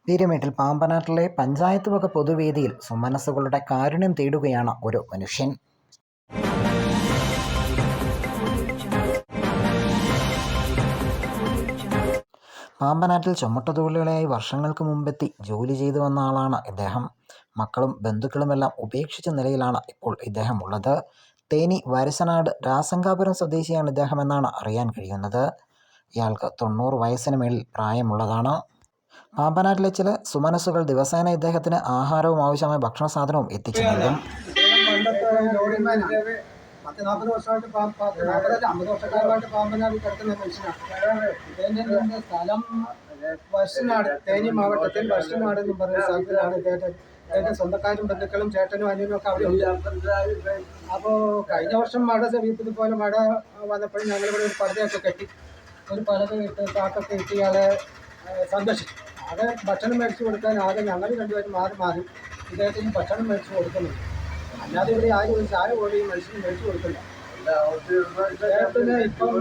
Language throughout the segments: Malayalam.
പീരുമേട്ടിൽ പാമ്പനാട്ടിലെ പഞ്ചായത്ത് വക പൊതുവേദിയിൽ സുമനസ്സുകളുടെ കാരുണ്യം തേടുകയാണ് ഒരു മനുഷ്യൻ. പാമ്പനാട്ടിൽ ചുമട്ടുതൊഴിലാളിയായി വർഷങ്ങൾക്ക് മുമ്പെത്തി ജോലി ചെയ്തു വന്ന ആളാണ് ഇദ്ദേഹം. മക്കളും ബന്ധുക്കളുമെല്ലാം ഉപേക്ഷിച്ച നിലയിലാണ് ഇപ്പോൾ ഇദ്ദേഹം ഉള്ളത്. തേനി വരസനാട് രാസങ്കാപുരം സ്വദേശിയാണ് ഇദ്ദേഹമെന്നാണ് അറിയാൻ കഴിയുന്നത്. ഇയാൾക്ക് 90 വയസ്സിന് മേളിൽ പ്രായമുള്ളതാണ്. പാമ്പനാട്ടിലെ ചില സുമനസ്സുകൾ ദിവസേന ഇദ്ദേഹത്തിന് ആഹാരവും ആവശ്യമായ ഭക്ഷണ സാധനവും എത്തിച്ചു നൽകും. 40 വർഷമായിട്ട് 50 വർഷക്കാലമായിട്ട് പാമ്പനാട് കിടക്കുന്ന മനുഷ്യനാണ്. ഇദ്ദേഹത്തിൻ്റെ സ്ഥലം വരസനാട്, തേനി മാവട്ടത്തിൽ വരസനാട് എന്ന് പറയുന്ന സ്ഥലത്തിലാണ് ഇദ്ദേഹത്തെ സ്വന്തക്കാരും ബന്ധുക്കളും ചേട്ടനും അനിയനും ഒക്കെ അവിടെ ഉണ്ട്. അപ്പോൾ കഴിഞ്ഞ വർഷം മഴ ഇതുപോലെ മഴ വന്നപ്പോഴും ഞങ്ങളിവിടെ ഒരു പലകയൊക്കെ കെട്ടി, ഒരു പലക ഇട്ട് കാക്കൊക്കെ ഇട്ട് ഇയാളെ സന്ദർശിച്ചു. ആകെ ഭക്ഷണം മേടിച്ചു കൊടുക്കാൻ ആകെ ഞങ്ങൾ രണ്ടുപേരും മാറി ഇദ്ദേഹത്തിന് ഭക്ഷണം മേടിച്ചു കൊടുക്കുന്നുണ്ട്. അല്ലാതെ ഇവിടെ ആരും ഒരു ചായ പോലും ഈ മനുഷ്യന് മേടിച്ചു കൊടുക്കില്ല. ഇദ്ദേഹത്തിന് ഇപ്പം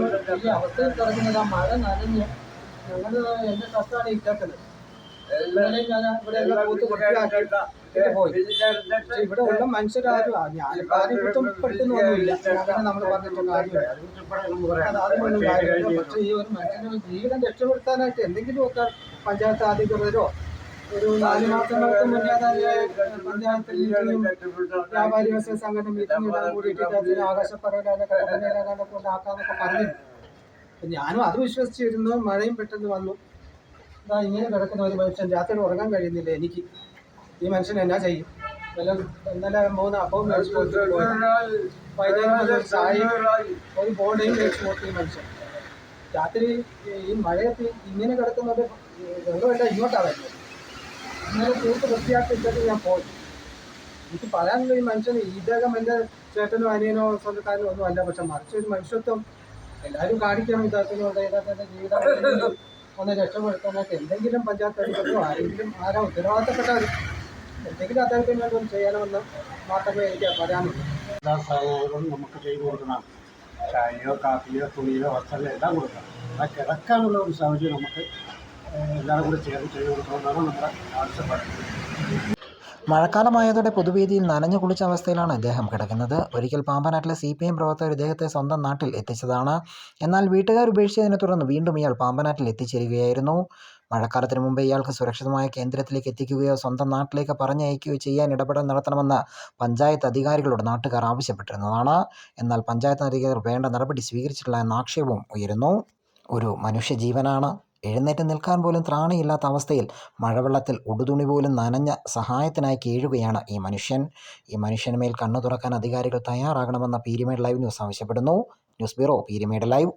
ഈ അവസ്ഥയിൽ കിടക്കുന്നത് ആ മഴ നനഞ്ഞ് ഞങ്ങൾ എൻ്റെ കഷ്ടാണ് ഇട്ടേക്കുന്നത്. ഞാൻ ഇവിടെ കൂത്ത് വൃത്തിയാക്കി പോയി. പക്ഷെ ഇവിടെ ഉള്ള മനുഷ്യരാരും ആരും കുറ്റപ്പെടുത്തുന്നൊന്നുമില്ല. അങ്ങനെ നമ്മൾ പറഞ്ഞിട്ട് കാര്യമില്ല, അതൊന്നും കാര്യമില്ല. പക്ഷെ ഈ ഒരു മനുഷ്യന് ജീവിതം രക്ഷപ്പെടുത്താനായിട്ട് എന്തെങ്കിലുമൊക്കെ പഞ്ചായത്ത് അധികൃതരോ ഒരു 4 മാസങ്ങൾക്ക് മുന്നേ പഞ്ചായത്തിൽ വ്യാപാരി വ്യവസായ സംഘടന മീറ്റിംഗ് കൂടിയിട്ട് ആകാശപ്പറയിലൊക്കെ കൊണ്ടാക്കാന്നൊക്കെ പറഞ്ഞിരുന്നു. അപ്പം ഞാനും അത് വിശ്വസിച്ചിരുന്നു. മഴയും പെട്ടെന്ന് വന്നു. ഇതാ ഇങ്ങനെ കിടക്കുന്ന ഒരു മനുഷ്യൻ, രാത്രി ഉറങ്ങാൻ കഴിയുന്നില്ല എനിക്ക്. ഈ മനുഷ്യൻ എന്നാ ചെയ്യും? ഇന്നലെ 3 അപ്പവും മേടിച്ചു കൊടുത്തു, വൈകുന്നേരം ഒരു ചായയും ഒരു ബോണ്ടയും മേടിച്ചു കൊടുത്തു. ഈ മനുഷ്യൻ രാത്രി ഈ മഴയത്ത് ഇങ്ങനെ കിടക്കുന്നത് വെള്ളമെല്ലാം ഇങ്ങോട്ടാണ് വരുന്നത്. ഇന്നലെ കൂട്ട് വൃത്തിയാക്കിയിട്ട് ഞാൻ പോയി. എനിക്ക് പറയാനുള്ള ഈ മനുഷ്യൻ ഇദ്ദേഹം എൻ്റെ ചേട്ടനോ അനിയനോ സ്വന്തക്കാരനോ ഒന്നും അല്ല. പക്ഷെ മറിച്ച് ഒരു മനുഷ്യത്വം എല്ലാവരും കാണിക്കണം. ഇദ്ദേഹത്തിൻ്റെ ജീവിതം ഒന്ന് രക്ഷപ്പെടുത്താനായിട്ട് എന്തെങ്കിലും പഞ്ചായത്ത് അധികൃതരോ ആരെങ്കിലും ഉത്തരവാദിത്തപ്പെട്ടവർ എന്തെങ്കിലും അദ്ദേഹത്തിന് വേണ്ടി ഒന്ന് ചെയ്യണമെന്ന് മാത്രമേ എനിക്ക് പറയാനുള്ളൂ. എല്ലാ സഹായങ്ങളും നമുക്ക് ചെയ്തു കൊടുക്കണം. ചായയോ കാപ്പിയോ തുണിയോ വസ്ത്രമോ എല്ലാം കൊടുക്കണം. ആ കിടക്കാനുള്ള ഒരു സാഹചര്യം നമുക്ക് എല്ലാവരും കൂടി ചെയ്തു കൊടുക്കണമെന്നാണ് നമ്മുടെ ആവശ്യപ്പെടുന്നത്. മഴക്കാലമായതോടെ പൊതുവേദിയിൽ നനഞ്ഞു കുളിച്ച അവസ്ഥയിലാണ് ഇദ്ദേഹം കിടക്കുന്നത്. ഒരിക്കൽ പാമ്പനാട്ടിലെ CPM പ്രവർത്തകർ ഇദ്ദേഹത്തെ സ്വന്തം നാട്ടിൽ എത്തിച്ചതാണ്. എന്നാൽ വീട്ടുകാർ ഉപേക്ഷിച്ചതിനെ തുടർന്ന് വീണ്ടും ഇയാൾ പാമ്പനാട്ടിൽ എത്തിച്ചേരുകയായിരുന്നു. മഴക്കാലത്തിന് മുമ്പ് ഇയാൾക്ക് സുരക്ഷിതമായ കേന്ദ്രത്തിലേക്ക് എത്തിക്കുകയോ സ്വന്തം നാട്ടിലേക്ക് പറഞ്ഞയക്കുകയോ ചെയ്യാൻ ഇടപെടൽ നടത്തണമെന്ന് പഞ്ചായത്ത് അധികാരികളോട് നാട്ടുകാർ ആവശ്യപ്പെട്ടിരുന്നതാണ്. എന്നാൽ പഞ്ചായത്ത് അധികൃതർ വേണ്ട നടപടി സ്വീകരിച്ചിട്ടില്ല എന്ന ആക്ഷേപവും ഉയരുന്നു. ഒരു മനുഷ്യജീവനാണ്. എഴുന്നേറ്റ് നിൽക്കാൻ പോലും ത്രാണിയില്ലാത്ത അവസ്ഥയിൽ മഴവെള്ളത്തിൽ ഉടുതുണി പോലും നനഞ്ഞ സഹായത്തിനായി കീഴുകയാണ് ഈ മനുഷ്യൻ. ഈ മനുഷ്യന് മേൽ കണ്ണു തുറക്കാൻ അധികാരികൾ തയ്യാറാകണമെന്ന് പീരുമേട് ലൈവ് ന്യൂസ് ആവശ്യപ്പെടുന്നു. News bureau, Peermade live.